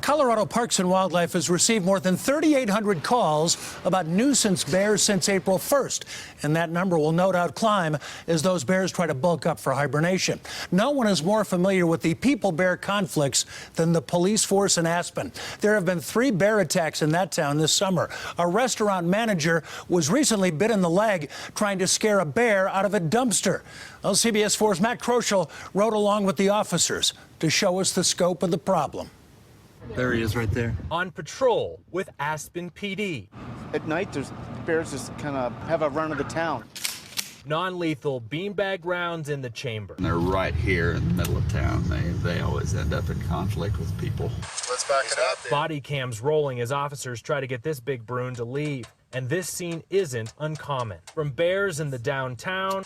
Colorado Parks and Wildlife has received more than 3,800 calls about nuisance bears since April 1st, and that number will no doubt climb as those bears try to bulk up for hibernation. No one is more familiar with the people-bear conflicts than the police force in Aspen. There have been 3 bear attacks in that town this summer. A restaurant manager was recently bit in the leg trying to scare a bear out of a dumpster. Well, CBS 4's Matt Kroschel rode along with the officers to show us the scope of the problem. There he is right there. On patrol with Aspen PD. At night, there's bears just kind of have a run of the town. Non-lethal beanbag rounds in the chamber. And they're right here in the middle of town. They always end up in conflict with people. Let's back it up. Body cams rolling as officers try to get this big Bruin to leave. And this scene isn't uncommon. From bears in the downtown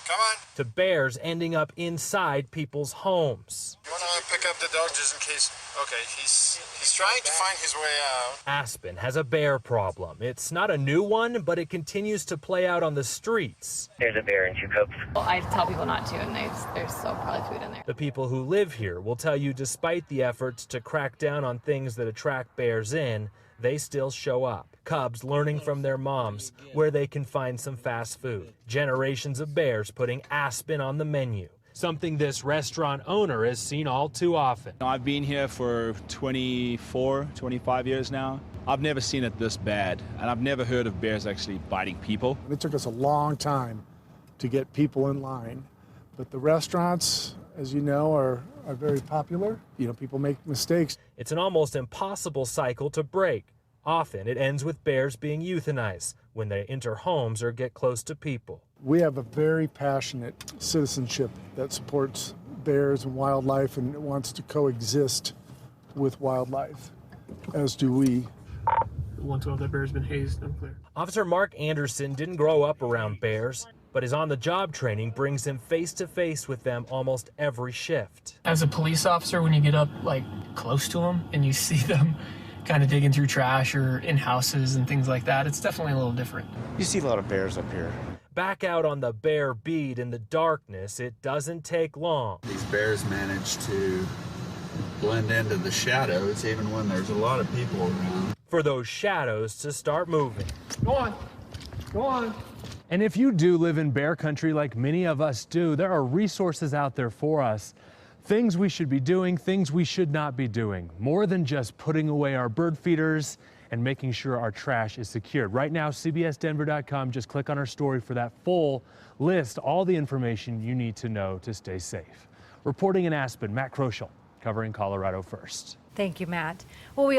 to bears ending up inside people's homes. You want to pick up the dog just in case? Okay, he's trying to find his way out. Aspen has a bear problem. It's not a new one, but it continues to play out on the streets. There's a bear in 2 cups. Well, I tell people not to, and there's still probably food in there. The people who live here will tell you despite the efforts to crack down on things that attract bears in, they still show up. Cubs learning from their moms where they can find some fast food. Generations of bears putting Aspen on the menu. Something this restaurant owner has seen all too often. I've been here for 24, 25 years now. I've never seen it this bad, and I've never heard of bears actually biting people. It took us a long time to get people in line, but the restaurants, as you know, are very popular. You know, people make mistakes. It's an almost impossible cycle to break. Often it ends with bears being euthanized when they enter homes or get close to people. We have a very passionate citizenship that supports bears and wildlife and wants to coexist with wildlife, as do we. Once all that bear's been hazed, I'm clear. Officer Mark Anderson didn't grow up around bears, but his on-the-job training brings him face-to-face with them almost every shift. As a police officer, when you get up like close to them and you see them kind of digging through trash or in houses and things like that, it's definitely a little different. You see a lot of bears up here. Back out on the bear beat in the darkness, it doesn't take long. These bears manage to blend into the shadows even when there's a lot of people around. For those shadows to start moving. Go on. Go on. And if you do live in bear country like many of us do, there are resources out there for us. Things we should be doing, things we should not be doing. More than just putting away our bird feeders and making sure our trash is secured. Right now, CBSDenver.com, just click on our story for that full list, all the information you need to know to stay safe. Reporting in Aspen, Matt Kroschel, covering Colorado First. Thank you, Matt. Well, we